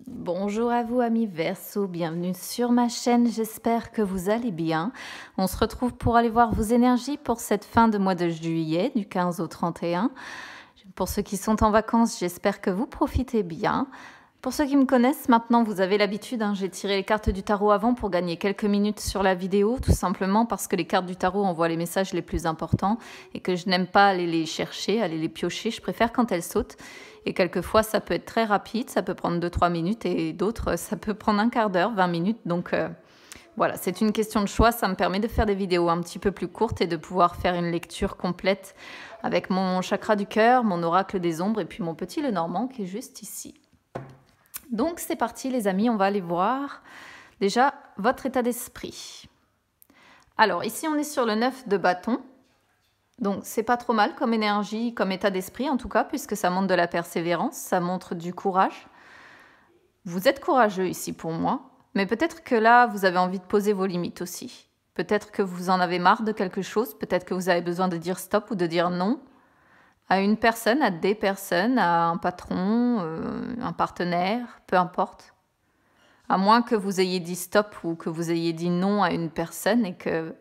Bonjour à vous amis Verseau, bienvenue sur ma chaîne, j'espère que vous allez bien. On se retrouve pour aller voir vos énergies pour cette fin de mois de juillet, du 15 au 31. Pour ceux qui sont en vacances, j'espère que vous profitez bien. Pour ceux qui me connaissent, maintenant vous avez l'habitude, j'ai tiré les cartes du tarot avant pour gagner quelques minutes sur la vidéo, tout simplement parce que les cartes du tarot envoient les messages les plus importants et que je n'aime pas aller les chercher, aller les piocher, je préfère quand elles sautent. Et quelquefois, ça peut être très rapide, ça peut prendre 2-3 minutes et d'autres, ça peut prendre un quart d'heure, 20 minutes. Donc voilà, c'est une question de choix, ça me permet de faire des vidéos un petit peu plus courtes et de pouvoir faire une lecture complète avec mon chakra du cœur, mon oracle des ombres et puis mon petit Lenormand qui est juste ici. Donc c'est parti les amis, on va aller voir déjà votre état d'esprit. Alors ici on est sur le 9 de bâton, donc c'est pas trop mal comme énergie, comme état d'esprit en tout cas, puisque ça montre de la persévérance, ça montre du courage. Vous êtes courageux ici pour moi, mais peut-être que là vous avez envie de poser vos limites aussi. Peut-être que vous en avez marre de quelque chose, peut-être que vous avez besoin de dire stop ou de dire non à une personne, à des personnes, à un patron, un partenaire, peu importe. À moins que vous ayez dit stop ou que vous ayez dit non à une personne et que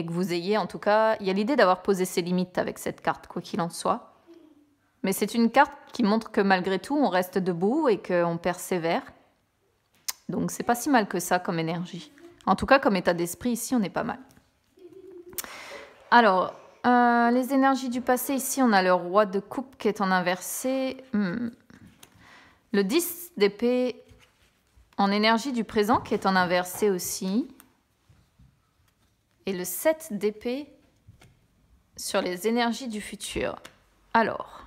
vous ayez, en tout cas, il y a l'idée d'avoir posé ses limites avec cette carte, quoi qu'il en soit. Mais c'est une carte qui montre que malgré tout, on reste debout et qu'on persévère. Donc c'est pas si mal que ça comme énergie. En tout cas, comme état d'esprit, ici, on est pas mal. Alors, les énergies du passé, ici, on a le roi de coupe qui est en inversé. Le 10 d'épée en énergie du présent qui est en inversé aussi. Et le 7 d'épée sur les énergies du futur. Alors,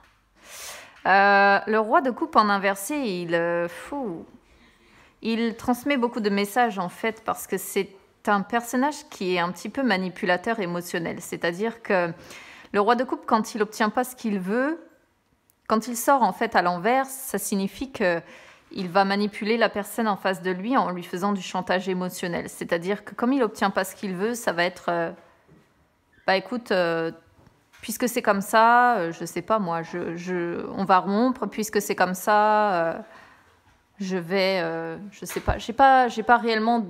le roi de coupe en inversé, il transmet beaucoup de messages en fait parce que c'est un personnage qui est un petit peu manipulateur émotionnel. C'est-à-dire que le roi de coupe, quand il n'obtient pas ce qu'il veut, quand il sort en fait à l'envers, ça signifie qu'il va manipuler la personne en face de lui en lui faisant du chantage émotionnel. C'est-à-dire que comme il n'obtient pas ce qu'il veut, ça va être bah écoute, puisque c'est comme ça, je sais pas moi, on va rompre, puisque c'est comme ça, je sais pas, j'ai pas réellement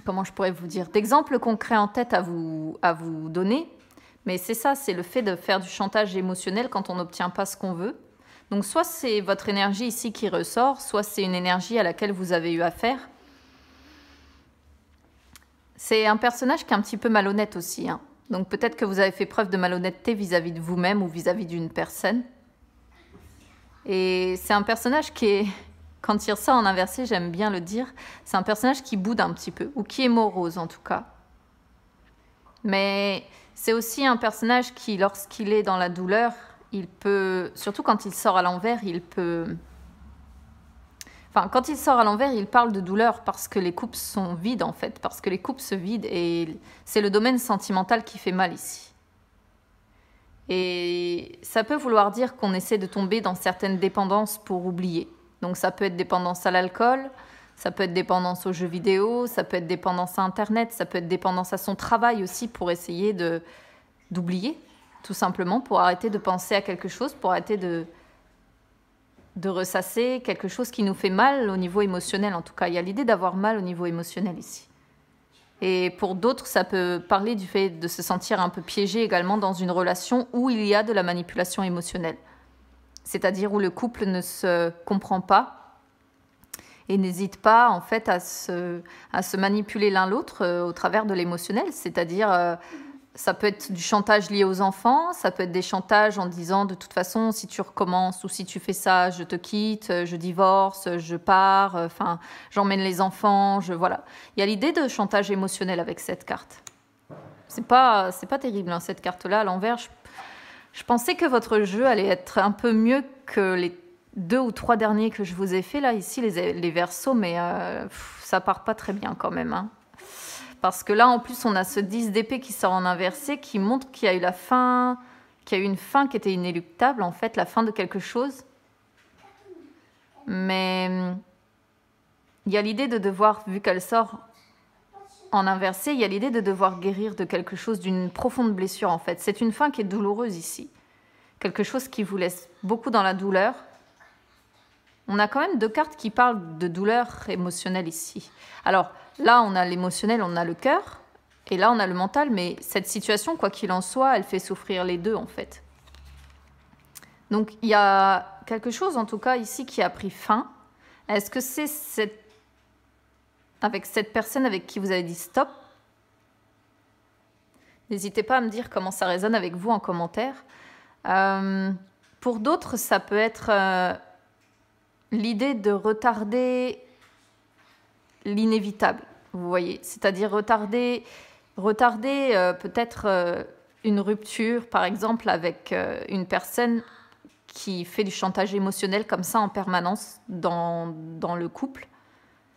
comment je pourrais vous dire, d'exemples concrets en tête à vous donner, mais c'est ça, c'est le fait de faire du chantage émotionnel quand on n'obtient pas ce qu'on veut. Donc soit c'est votre énergie ici qui ressort, soit c'est une énergie à laquelle vous avez eu affaire. C'est un personnage qui est un petit peu malhonnête aussi, Donc peut-être que vous avez fait preuve de malhonnêteté vis-à-vis de vous-même ou vis-à-vis d'une personne. Et c'est un personnage qui est, quand il ressort en inversé, j'aime bien le dire, c'est un personnage qui boude un petit peu, ou qui est morose en tout cas. Mais c'est aussi un personnage qui, lorsqu'il est dans la douleur, il peut, surtout quand il sort à l'envers, quand il sort à l'envers, il parle de douleur parce que les coupes sont vides en fait, parce que les coupes se vident et c'est le domaine sentimental qui fait mal ici. Et ça peut vouloir dire qu'on essaie de tomber dans certaines dépendances pour oublier. Donc ça peut être dépendance à l'alcool, ça peut être dépendance aux jeux vidéo, ça peut être dépendance à Internet, ça peut être dépendance à son travail aussi pour essayer d'oublier, tout simplement, pour arrêter de penser à quelque chose, pour arrêter de ressasser quelque chose qui nous fait mal au niveau émotionnel. En tout cas, il y a l'idée d'avoir mal au niveau émotionnel ici. Et pour d'autres, ça peut parler du fait de se sentir un peu piégé également dans une relation où il y a de la manipulation émotionnelle. C'est-à-dire où le couple ne se comprend pas et n'hésite pas en fait à se manipuler l'un l'autre au travers de l'émotionnel. C'est-à-dire, ça peut être du chantage lié aux enfants, ça peut être des chantages en disant de toute façon, si tu recommences ou si tu fais ça, je te quitte, je divorce, je pars, j'emmène les enfants, voilà. Il y a l'idée de chantage émotionnel avec cette carte. C'est pas terrible, cette carte-là à l'envers. Je pensais que votre jeu allait être un peu mieux que les 2 ou 3 derniers que je vous ai fait là, ici, les Verseaux, mais ça part pas très bien quand même, Parce que là, en plus, on a ce 10 d'épée qui sort en inversé, qui montre qu'il y a eu une fin qui était inéluctable, en fait, la fin de quelque chose. Mais il y a l'idée de devoir, vu qu'elle sort en inversé, il y a l'idée de devoir guérir de quelque chose, d'une profonde blessure, en fait. C'est une fin qui est douloureuse ici. Quelque chose qui vous laisse beaucoup dans la douleur. On a quand même 2 cartes qui parlent de douleur émotionnelle ici. Alors là, on a l'émotionnel, on a le cœur, et là, on a le mental, mais cette situation, quoi qu'il en soit, elle fait souffrir les deux, en fait. Donc, il y a quelque chose, en tout cas, ici, qui a pris fin. Est-ce que c'est avec cette personne avec qui vous avez dit stop? N'hésitez pas à me dire comment ça résonne avec vous en commentaire. Pour d'autres, ça peut être l'idée de retarder l'inévitable, vous voyez. C'est-à-dire retarder peut-être une rupture, par exemple, avec une personne qui fait du chantage émotionnel comme ça en permanence dans le couple.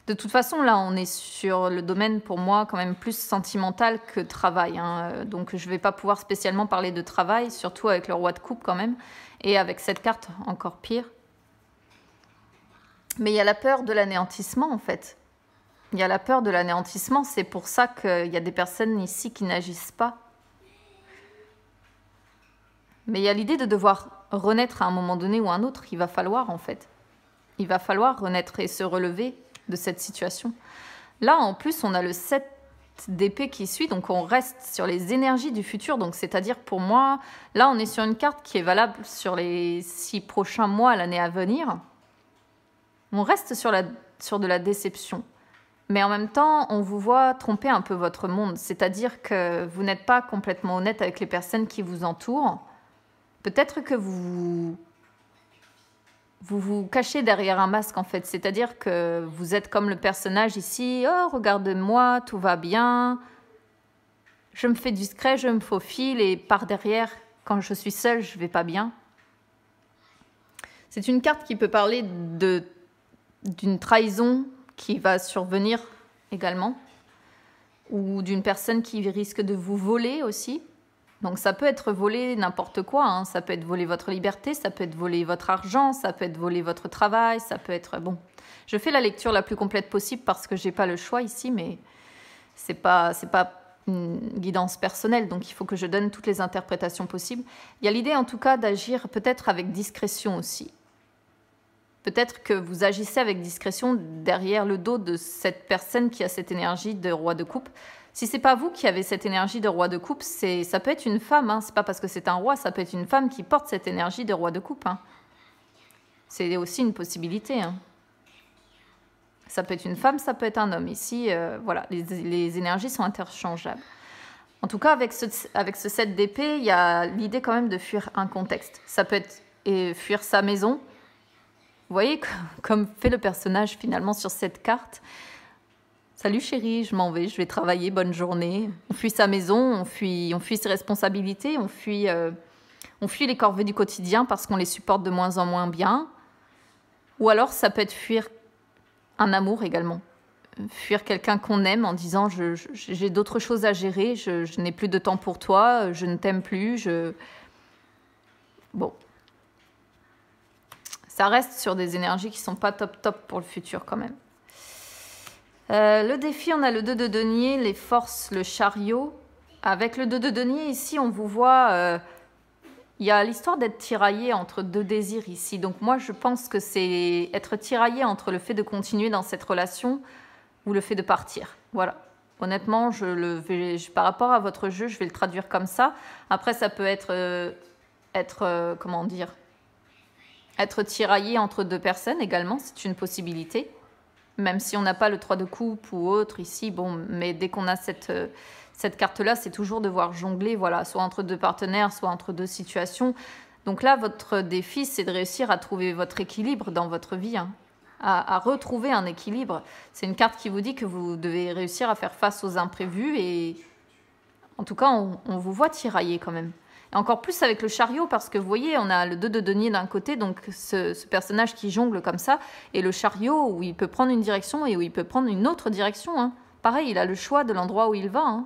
De toute façon, là, on est sur le domaine, pour moi, quand même plus sentimental que travail. Hein. Donc, je ne vais pas pouvoir spécialement parler de travail, surtout avec le roi de coupe quand même. Et avec cette carte, encore pire. Mais il y a la peur de l'anéantissement, en fait. Il y a la peur de l'anéantissement. C'est pour ça qu'il y a des personnes ici qui n'agissent pas. Mais il y a l'idée de devoir renaître à un moment donné ou à un autre. Il va falloir, en fait. Il va falloir renaître et se relever de cette situation. Là, en plus, on a le 7 d'épée qui suit, donc on reste sur les énergies du futur. Donc, c'est-à-dire, pour moi, là, on est sur une carte qui est valable sur les 6 prochains mois, l'année à venir. On reste sur de la déception. Mais en même temps, on vous voit tromper un peu votre monde. C'est-à-dire que vous n'êtes pas complètement honnête avec les personnes qui vous entourent. Peut-être que vous vous cachez derrière un masque, en fait. C'est-à-dire que vous êtes comme le personnage ici. « Oh, regarde-moi, tout va bien. Je me fais discret, je me faufile et par derrière, quand je suis seule, je ne vais pas bien. » C'est une carte qui peut parler d'une trahison qui va survenir également, ou d'une personne qui risque de vous voler aussi. Donc ça peut être voler n'importe quoi, hein. Ça peut être voler votre liberté, ça peut être voler votre argent, ça peut être voler votre travail, ça peut être... Bon, je fais la lecture la plus complète possible parce que je n'ai pas le choix ici, mais c'est pas une guidance personnelle, donc il faut que je donne toutes les interprétations possibles. Il y a l'idée en tout cas d'agir peut-être avec discrétion aussi. Peut-être que vous agissez avec discrétion derrière le dos de cette personne qui a cette énergie de roi de coupe. Si ce n'est pas vous qui avez cette énergie de roi de coupe, ça peut être une femme. Hein. Ce n'est pas parce que c'est un roi, ça peut être une femme qui porte cette énergie de roi de coupe. Hein. C'est aussi une possibilité. Hein. Ça peut être une femme, ça peut être un homme. Ici, voilà, les énergies sont interchangeables. En tout cas, avec ce 7 d'épée, il y a l'idée quand même de fuir un contexte. Ça peut être fuir sa maison. Vous voyez, comme fait le personnage finalement sur cette carte. Salut chérie, je m'en vais, je vais travailler, bonne journée. On fuit sa maison, on fuit ses responsabilités, on fuit les corvées du quotidien parce qu'on les supporte de moins en moins bien. Ou alors ça peut être fuir un amour également. Fuir quelqu'un qu'on aime en disant j'ai d'autres choses à gérer, je n'ai plus de temps pour toi, je ne t'aime plus, Bon. Ça reste sur des énergies qui ne sont pas top pour le futur quand même. Le défi, on a le 2 de denier, les forces, le chariot. Avec le 2 de denier, ici, on vous voit... il y a l'histoire d'être tiraillé entre 2 désirs ici. Donc moi, je pense que c'est être tiraillé entre le fait de continuer dans cette relation ou le fait de partir. Voilà. Honnêtement, par rapport à votre jeu, je vais le traduire comme ça. Après, ça peut être comment dire, être tiraillé entre 2 personnes également, c'est une possibilité. Même si on n'a pas le 3 de coupe ou autre ici, bon, mais dès qu'on a cette carte-là, c'est toujours devoir jongler, voilà, soit entre 2 partenaires, soit entre 2 situations. Donc là, votre défi, c'est de réussir à trouver votre équilibre dans votre vie, hein, à retrouver un équilibre. C'est une carte qui vous dit que vous devez réussir à faire face aux imprévus et en tout cas, on vous voit tirailler quand même. Et encore plus avec le chariot, parce que vous voyez, on a le 2 de denier d'un côté, donc ce personnage qui jongle comme ça, et le chariot où il peut prendre une direction et où il peut prendre une autre direction. Hein. Pareil, il a le choix de l'endroit où il va. Hein.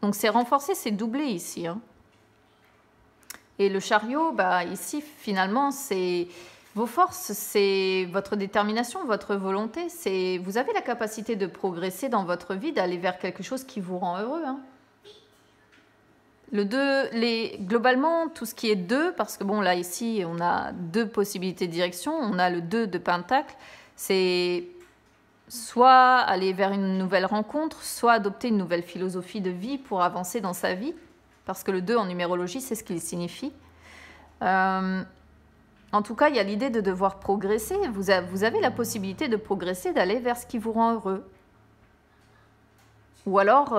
Donc c'est renforcé, c'est doublé ici. Hein. Et le chariot, bah, ici, finalement, c'est vos forces, c'est votre détermination, votre volonté. Vous avez la capacité de progresser dans votre vie, d'aller vers quelque chose qui vous rend heureux. Hein. Le 2, globalement, tout ce qui est 2, parce que bon, là, ici, on a 2 possibilités de direction. On a le 2 de Pentacle. C'est soit aller vers une nouvelle rencontre, soit adopter une nouvelle philosophie de vie pour avancer dans sa vie. Parce que le 2 en numérologie, c'est ce qu'il signifie. En tout cas, il y a l'idée de devoir progresser. Vous avez la possibilité de progresser, d'aller vers ce qui vous rend heureux. Ou alors,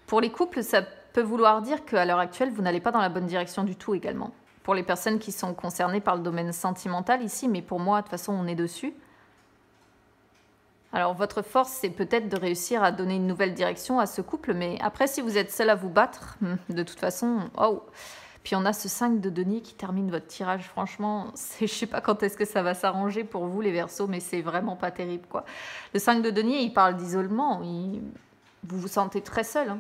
pour les couples, ça peut vouloir dire qu'à l'heure actuelle, vous n'allez pas dans la bonne direction du tout également. Pour les personnes qui sont concernées par le domaine sentimental ici, mais pour moi, de toute façon, on est dessus. Alors, votre force, c'est peut-être de réussir à donner une nouvelle direction à ce couple, mais après, si vous êtes seul à vous battre, de toute façon, oh. Puis on a ce 5 de denier qui termine votre tirage. Franchement, je ne sais pas quand est-ce que ça va s'arranger pour vous, les Verseaux, mais c'est vraiment pas terrible, quoi. Le 5 de denier, il parle d'isolement. Vous vous sentez très seul. Hein.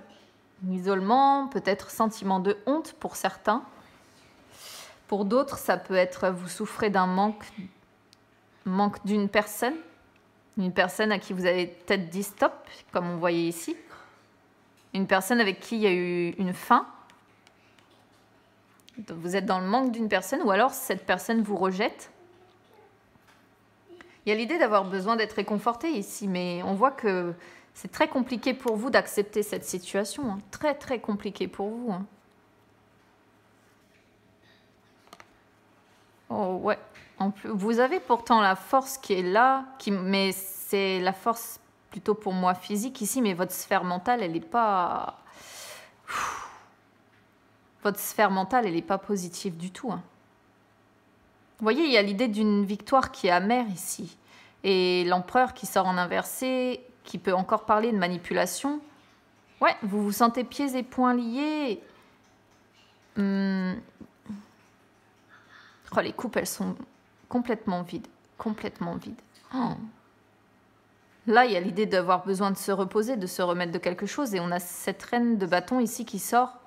Isolement, peut-être sentiment de honte pour certains. Pour d'autres, ça peut être vous souffrez d'un manque d'une personne. Une personne à qui vous avez peut-être dit stop, comme on voyait ici. Une personne avec qui il y a eu une fin. Vous êtes dans le manque d'une personne ou alors cette personne vous rejette. Il y a l'idée d'avoir besoin d'être réconforté ici, mais on voit que c'est très compliqué pour vous d'accepter cette situation. Hein. Très, très compliqué pour vous. Hein. Oh, ouais. Vous avez pourtant la force qui est là, mais c'est la force plutôt pour moi physique ici, mais votre sphère mentale, elle n'est pas... Votre sphère mentale, elle n'est pas positive du tout. Hein. Vous voyez, il y a l'idée d'une victoire qui est amère ici. Et l'empereur qui sort en inversé, qui peut encore parler de manipulation. Ouais, vous vous sentez pieds et poings liés. Oh, les coupes, elles sont complètement vides. Complètement vides. Oh. Là, il y a l'idée d'avoir besoin de se reposer, de se remettre de quelque chose. Et on a cette reine de bâton ici qui sort.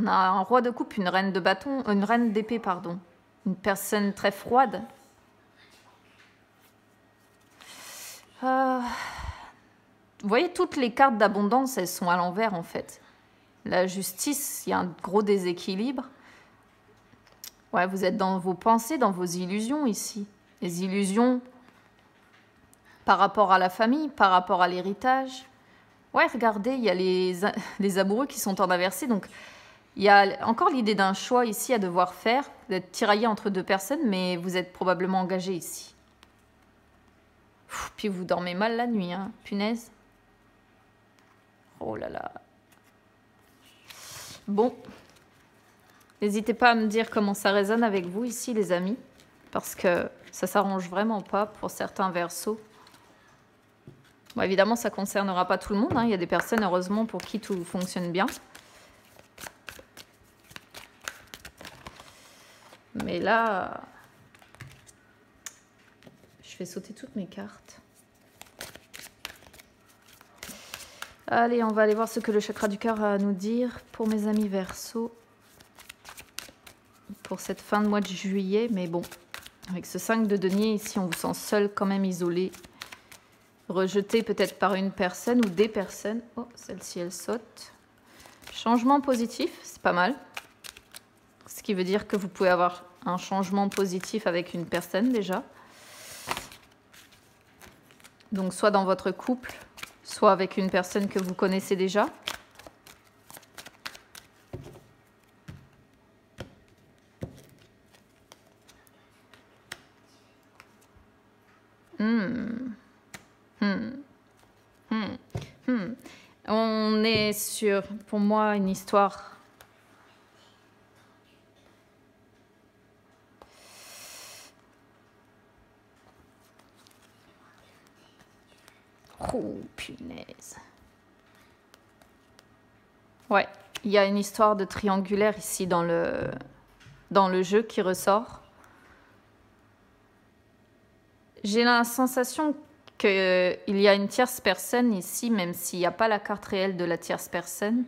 On a un roi de coupe, une reine de bâton, une reine d'épée, pardon. Une personne très froide. Vous voyez, toutes les cartes d'abondance, elles sont à l'envers, en fait. La justice, il y a un gros déséquilibre. Ouais, vous êtes dans vos pensées, dans vos illusions ici. Les illusions par rapport à la famille, par rapport à l'héritage. Ouais, regardez, il y a les amoureux qui sont en inversé, donc... Il y a encore l'idée d'un choix ici à devoir faire, d'être tiraillé entre deux personnes, mais vous êtes probablement engagé ici. Puis vous dormez mal la nuit, hein, punaise. Oh là là. Bon. N'hésitez pas à me dire comment ça résonne avec vous ici, les amis, parce que ça s'arrange vraiment pas pour certains Verseaux. Bon, évidemment, ça ne concernera pas tout le monde. Hein. Il y a des personnes, heureusement, pour qui tout fonctionne bien. Mais là, je vais sauter toutes mes cartes. Allez, on va aller voir ce que le chakra du cœur a à nous dire pour mes amis Verseaux. Pour cette fin de mois de juillet. Mais bon, avec ce 5 de denier, ici, on vous sent seul, quand même isolé. Rejeté peut-être par une personne ou des personnes. Oh, celle-ci, elle saute. Changement positif, c'est pas mal. Ce qui veut dire que vous pouvez avoir un changement positif avec une personne déjà. Donc soit dans votre couple, soit avec une personne que vous connaissez déjà. On est sur, pour moi, une histoire... Oh, punaise. Ouais, il y a une histoire de triangulaire ici dans le jeu qui ressort. J'ai la sensation qu'il y a une tierce personne ici, même s'il n'y a pas la carte réelle de la tierce personne.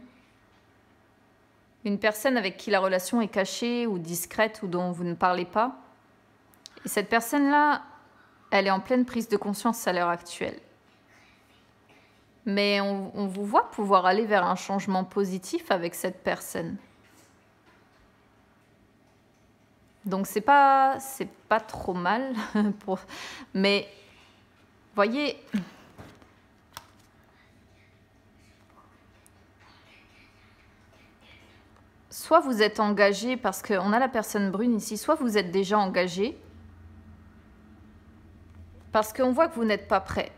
Une personne avec qui la relation est cachée ou discrète ou dont vous ne parlez pas. Et cette personne-là, elle est en pleine prise de conscience à l'heure actuelle. Mais on vous voit pouvoir aller vers un changement positif avec cette personne. Donc c'est pas trop mal, mais voyez, soit vous êtes engagé, parce qu'on a la personne brune ici, soit vous êtes déjà engagé, parce qu'on voit que vous n'êtes pas prêt.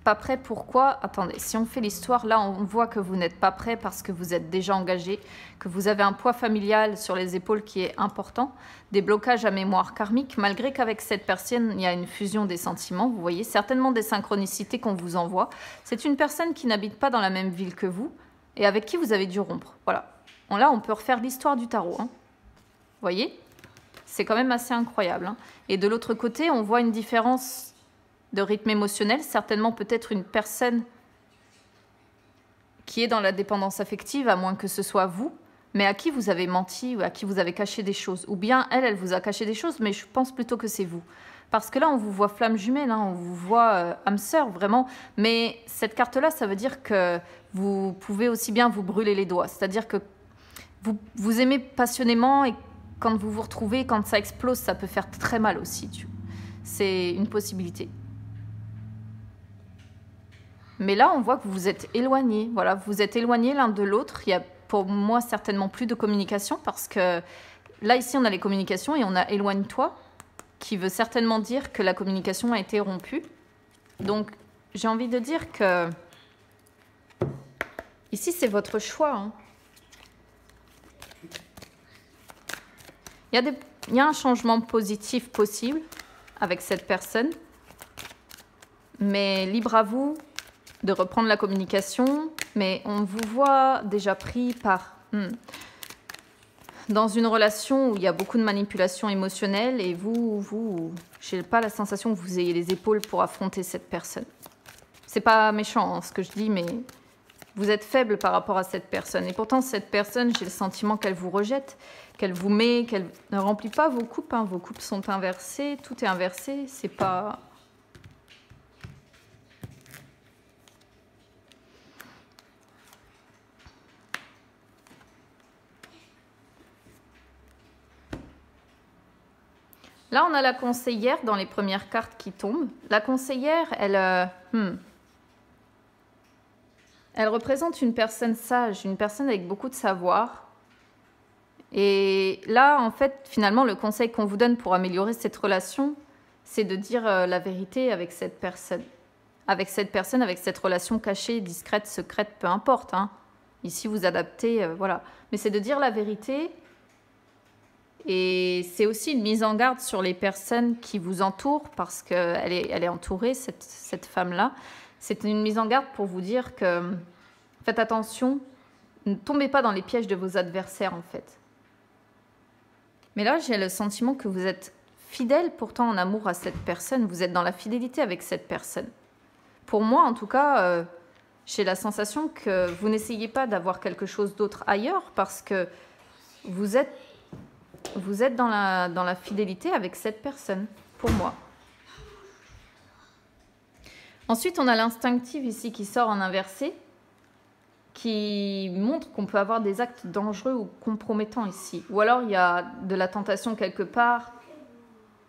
Pas prêt, pourquoi? Attendez, si on fait l'histoire, là, on voit que vous n'êtes pas prêt parce que vous êtes déjà engagé, que vous avez un poids familial sur les épaules qui est important, des blocages à mémoire karmique, malgré qu'avec cette personne, il y a une fusion des sentiments, vous voyez, certainement des synchronicités qu'on vous envoie. C'est une personne qui n'habite pas dans la même ville que vous et avec qui vous avez dû rompre. Voilà. Là, on peut refaire l'histoire du tarot. Vous voyez? C'est quand même assez incroyable. Et de l'autre côté, on voit une différence de rythme émotionnel, certainement peut-être une personne qui est dans la dépendance affective, à moins que ce soit vous, mais à qui vous avez menti ou à qui vous avez caché des choses. Ou bien elle vous a caché des choses, mais je pense plutôt que c'est vous. Parce que là, on vous voit flamme jumelle, on vous voit âme sœur, vraiment. Mais cette carte-là, ça veut dire que vous pouvez aussi bien vous brûler les doigts. C'est-à-dire que vous aimez passionnément et quand vous vous retrouvez, quand ça explose, ça peut faire très mal aussi. C'est une possibilité. Mais là, on voit que vous vous êtes éloignés. Voilà, vous êtes éloignés l'un de l'autre. Il y a pour moi certainement plus de communication parce que là, ici, on a les communications et on a éloigne-toi qui veut certainement dire que la communication a été rompue. Donc, j'ai envie de dire que ici, c'est votre choix. Il y a un changement positif possible avec cette personne, mais libre à vous de reprendre la communication, mais on vous voit déjà pris par... dans une relation où il y a beaucoup de manipulation émotionnelle et je n'ai pas la sensation que vous ayez les épaules pour affronter cette personne. C'est pas méchant ce que je dis, mais vous êtes faible par rapport à cette personne. Et pourtant, cette personne, j'ai le sentiment qu'elle vous rejette, qu'elle vous met, qu'elle ne remplit pas vos coupes. Vos coupes sont inversées, tout est inversé, c'est pas... Là, on a la conseillère dans les premières cartes qui tombent. La conseillère, elle représente une personne sage, une personne avec beaucoup de savoir. Et là, en fait, finalement, le conseil qu'on vous donne pour améliorer cette relation, c'est de dire la vérité avec cette personne. Avec cette relation cachée, discrète, secrète, peu importe. Ici, vous adaptez, voilà. Mais c'est de dire la vérité. Et c'est aussi une mise en garde sur les personnes qui vous entourent, parce qu'elle est entourée, cette femme-là. C'est une mise en garde pour vous dire que faites attention, ne tombez pas dans les pièges de vos adversaires, en fait. Mais là, j'ai le sentiment que vous êtes fidèle pourtant en amour à cette personne. Vous êtes dans la fidélité avec cette personne. Pour moi, en tout cas, j'ai la sensation que vous n'essayez pas d'avoir quelque chose d'autre ailleurs, parce que vous êtes dans la fidélité avec cette personne, pour moi. Ensuite, on a l'instinctive ici qui sort en inversé, qui montre qu'on peut avoir des actes dangereux ou compromettants ici. Ou alors, il y a de la tentation quelque part.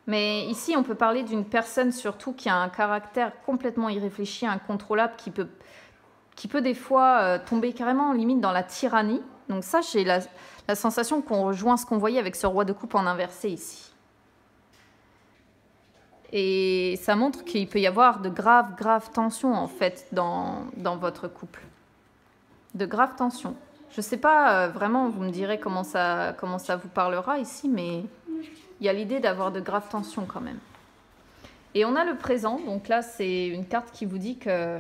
Mais ici, on peut parler d'une personne surtout qui a un caractère complètement irréfléchi, incontrôlable, qui peut des fois tomber carrément limite dans la tyrannie. Donc ça, j'ai la sensation qu'on rejoint ce qu'on voyait avec ce roi de coupe en inversé ici. Et ça montre qu'il peut y avoir de graves tensions en fait dans votre couple. De graves tensions. Je ne sais pas vraiment, vous me direz comment ça vous parlera ici, mais il y a l'idée d'avoir de graves tensions quand même. Et on a le présent, donc là c'est une carte qui vous dit que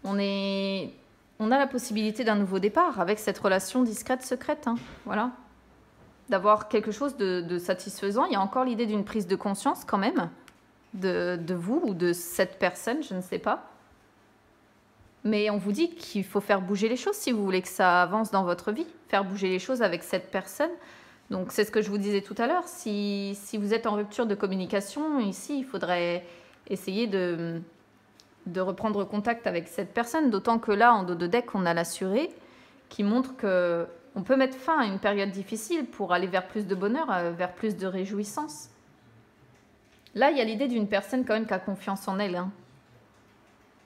on a la possibilité d'un nouveau départ avec cette relation discrète, secrète. Voilà. D'avoir quelque chose de satisfaisant. Il y a encore l'idée d'une prise de conscience quand même de vous ou de cette personne, je ne sais pas. Mais on vous dit qu'il faut faire bouger les choses si vous voulez que ça avance dans votre vie. Faire bouger les choses avec cette personne. Donc c'est ce que je vous disais tout à l'heure. Si vous êtes en rupture de communication, ici, il faudrait essayer de de reprendre contact avec cette personne, d'autant que là, en dos de deck, on a l'assuré qui montre que on peut mettre fin à une période difficile pour aller vers plus de bonheur, vers plus de réjouissance. Là, il y a l'idée d'une personne quand même qui a confiance en elle. Hein.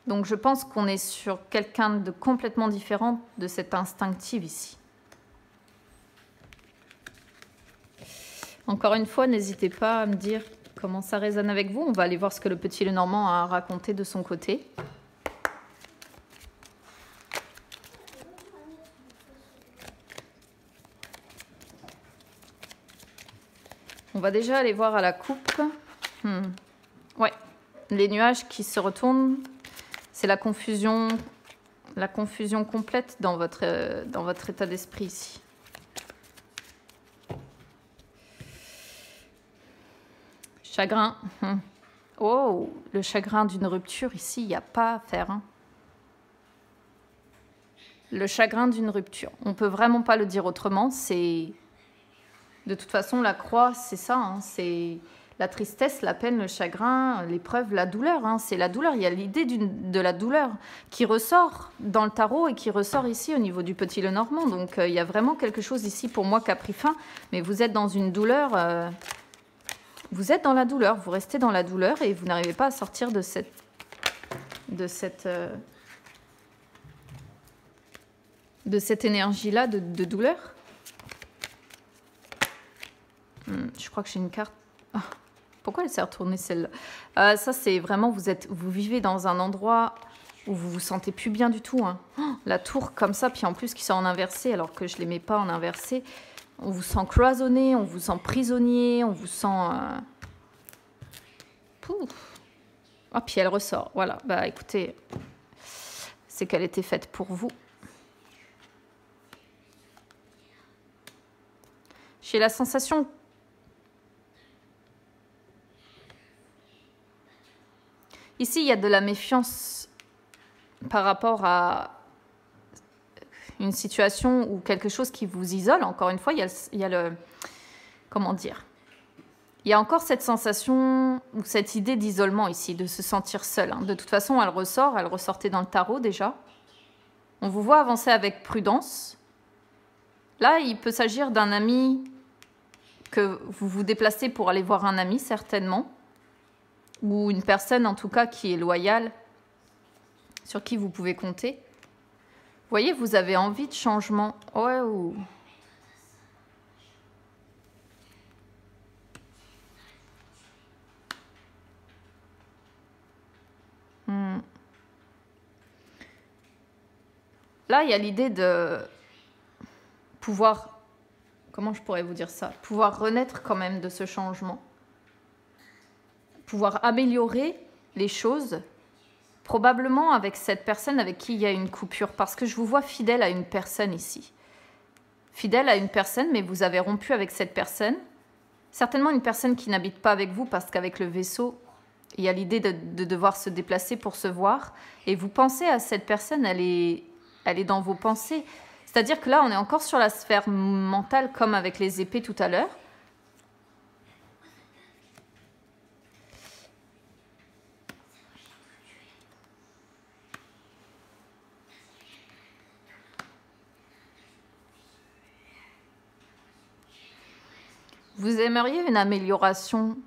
Donc je pense qu'on est sur quelqu'un de complètement différent de cette instinctive ici. Encore une fois, n'hésitez pas à me dire comment ça résonne avec vous. On va aller voir ce que le petit Lenormand a raconté de son côté. On va déjà aller voir à la coupe. Ouais, les nuages qui se retournent, c'est la confusion complète dans votre état d'esprit ici. Chagrin. Oh, le chagrin d'une rupture ici, il n'y a pas à faire. Hein. Le chagrin d'une rupture. On ne peut vraiment pas le dire autrement. C'est de toute façon, la croix, c'est ça. Hein. C'est la tristesse, la peine, le chagrin, l'épreuve, la douleur. Hein. C'est la douleur. Il y a l'idée de la douleur qui ressort dans le tarot et qui ressort ici au niveau du petit Lenormand. Donc, il y a vraiment quelque chose ici pour moi qui a pris fin. Mais vous êtes dans une douleur... Vous êtes dans la douleur, vous restez dans la douleur et vous n'arrivez pas à sortir de cette énergie-là de douleur. Je crois que j'ai une carte. Oh, pourquoi elle s'est retournée celle-là? Ça, c'est vraiment, vous vivez dans un endroit où vous vous sentez plus bien du tout. Hein. Oh, la tour comme ça, puis en plus qui sont en inversé, alors que je ne les mets pas en inversé. On vous sent cloisonné, on vous sent prisonnier, on vous sent... Ah, puis elle ressort. Voilà, bah écoutez, c'est qu'elle était faite pour vous. J'ai la sensation... Ici, il y a de la méfiance par rapport à une situation ou quelque chose qui vous isole. Encore une fois, il y a le... Comment dire? Il y a encore cette sensation ou cette idée d'isolement ici, de se sentir seul. Hein. De toute façon, elle ressortait dans le tarot déjà. On vous voit avancer avec prudence. Là, il peut s'agir d'un ami que vous vous déplacez pour aller voir un ami, certainement. Ou une personne, en tout cas, qui est loyale, sur qui vous pouvez compter. Vous voyez, vous avez envie de changement. Ouais, ou... Là, il y a l'idée de pouvoir, comment je pourrais vous dire ça, pouvoir renaître quand même de ce changement. Pouvoir améliorer les choses, probablement avec cette personne avec qui il y a une coupure. Parce que je vous vois fidèle à une personne ici. Fidèle à une personne, mais vous avez rompu avec cette personne. Certainement une personne qui n'habite pas avec vous parce qu'avec le vaisseau, il y a l'idée de devoir se déplacer pour se voir. Et vous pensez à cette personne, elle est dans vos pensées. C'est-à-dire que là, on est encore sur la sphère mentale comme avec les épées tout à l'heure. Vous aimeriez une amélioration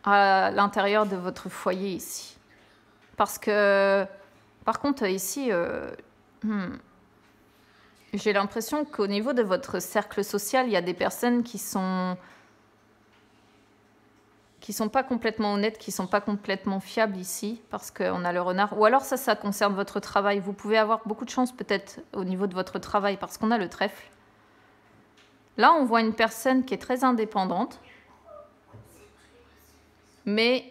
à l'intérieur de votre foyer ici. Parce que, par contre, ici, j'ai l'impression qu'au niveau de votre cercle social, il y a des personnes qui sont pas complètement honnêtes, qui sont pas complètement fiables ici, parce qu'on a le renard. Ou alors ça concerne votre travail. Vous pouvez avoir beaucoup de chance peut-être au niveau de votre travail, parce qu'on a le trèfle. Là, on voit une personne qui est très indépendante, mais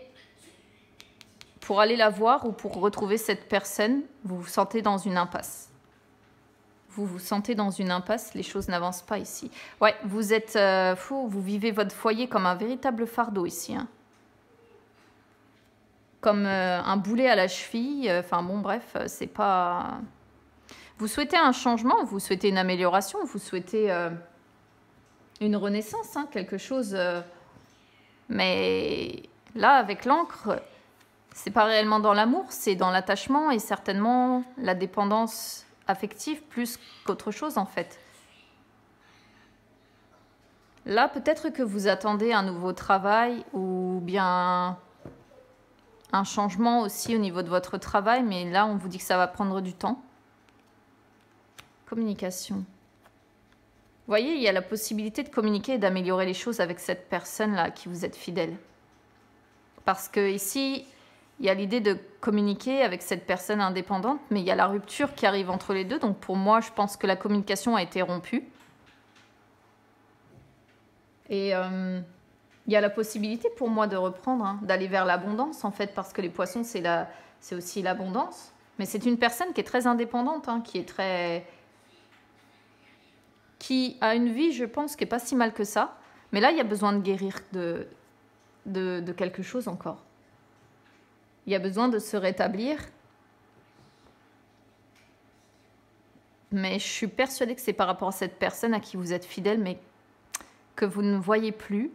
pour aller la voir ou pour retrouver cette personne, vous vous sentez dans une impasse. Vous vous sentez dans une impasse, les choses n'avancent pas ici. Ouais, vous êtes fou, vous vivez votre foyer comme un véritable fardeau ici. Hein. Comme un boulet à la cheville. Enfin bon, bref, c'est pas... Vous souhaitez un changement, vous souhaitez une amélioration, vous souhaitez une renaissance, hein, quelque chose... mais là, avec l'encre, C'est pas réellement dans l'amour, c'est dans l'attachement et certainement la dépendance affective plus qu'autre chose en fait. Là, peut-être que vous attendez un nouveau travail ou bien un changement aussi au niveau de votre travail, mais là, on vous dit que ça va prendre du temps. Communication. Vous voyez, il y a la possibilité de communiquer et d'améliorer les choses avec cette personne-là à qui vous êtes fidèle. Parce que ici, il y a l'idée de communiquer avec cette personne indépendante, mais il y a la rupture qui arrive entre les deux. Donc pour moi, je pense que la communication a été rompue. Et il y a la possibilité pour moi de reprendre, hein, d'aller vers l'abondance en fait, parce que les poissons, c'est aussi l'abondance. Mais c'est une personne qui est très indépendante, hein, qui a une vie, je pense, qui n'est pas si mal que ça. Mais là, il y a besoin de guérir de quelque chose encore. Il y a besoin de se rétablir. Mais je suis persuadée que c'est par rapport à cette personne à qui vous êtes fidèle, mais que vous ne voyez plus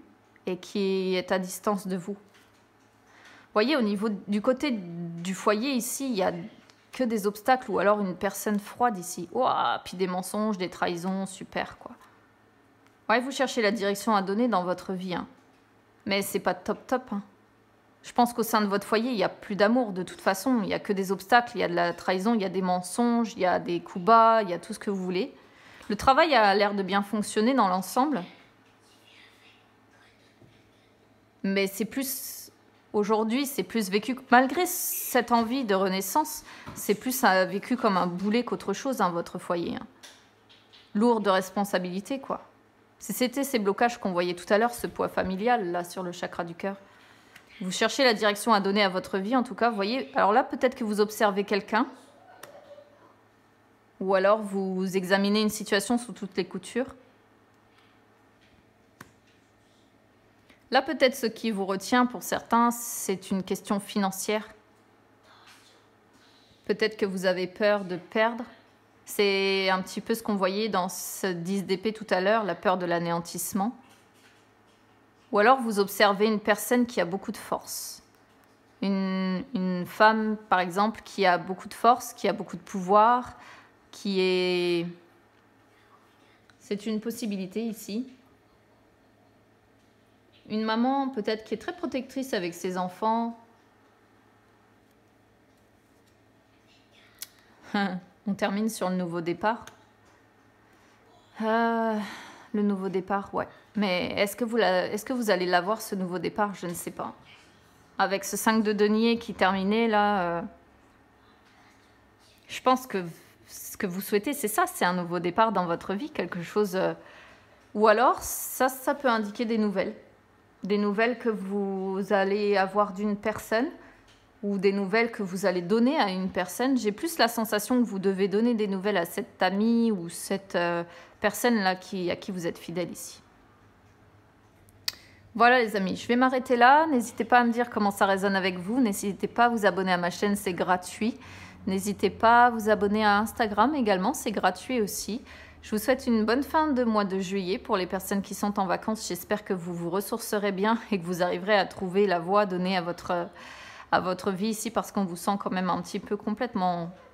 et qui est à distance de vous. Vous voyez, au niveau du côté du foyer, ici, il n'y a que des obstacles ou alors une personne froide ici. Ouah, puis des mensonges, des trahisons, super, quoi. Ouais, vous cherchez la direction à donner dans votre vie, hein. Mais c'est pas top top, hein. Je pense qu'au sein de votre foyer, il n'y a plus d'amour de toute façon. Il n'y a que des obstacles, il y a de la trahison, il y a des mensonges, il y a des coups bas, il y a tout ce que vous voulez. Le travail a l'air de bien fonctionner dans l'ensemble. Mais c'est plus... Aujourd'hui, c'est plus vécu... Malgré cette envie de renaissance, c'est plus vécu comme un boulet qu'autre chose dans votre foyer, hein. Lourd de responsabilité, quoi. C'était ces blocages qu'on voyait tout à l'heure, ce poids familial, là, sur le chakra du cœur. Vous cherchez la direction à donner à votre vie, en tout cas, vous voyez. Alors là, peut-être que vous observez quelqu'un. Ou alors, vous examinez une situation sous toutes les coutures. Là, peut-être ce qui vous retient pour certains, c'est une question financière. Peut-être que vous avez peur de perdre. C'est un petit peu ce qu'on voyait dans ce 10 d'épée tout à l'heure, la peur de l'anéantissement. Ou alors vous observez une personne qui a beaucoup de force. Une femme, par exemple, qui a beaucoup de force, qui a beaucoup de pouvoir, qui est... C'est une possibilité ici. Une maman peut-être qui est très protectrice avec ses enfants. On termine sur le nouveau départ. Le nouveau départ, ouais. Mais est-ce que vous allez l'avoir, ce nouveau départ? Je ne sais pas. Avec ce 5 de denier qui terminait, là, je pense que ce que vous souhaitez, c'est ça, c'est un nouveau départ dans votre vie, quelque chose... Ou alors, ça peut indiquer des nouvelles. Des nouvelles que vous allez avoir d'une personne ou des nouvelles que vous allez donner à une personne. J'ai plus la sensation que vous devez donner des nouvelles à cette amie ou cette personne-là à qui vous êtes fidèle ici. Voilà les amis, je vais m'arrêter là. N'hésitez pas à me dire comment ça résonne avec vous. N'hésitez pas à vous abonner à ma chaîne, c'est gratuit. N'hésitez pas à vous abonner à Instagram également, c'est gratuit aussi. Je vous souhaite une bonne fin de mois de juillet pour les personnes qui sont en vacances. J'espère que vous vous ressourcerez bien et que vous arriverez à trouver la voie donnée à votre vie ici parce qu'on vous sent quand même un petit peu complètement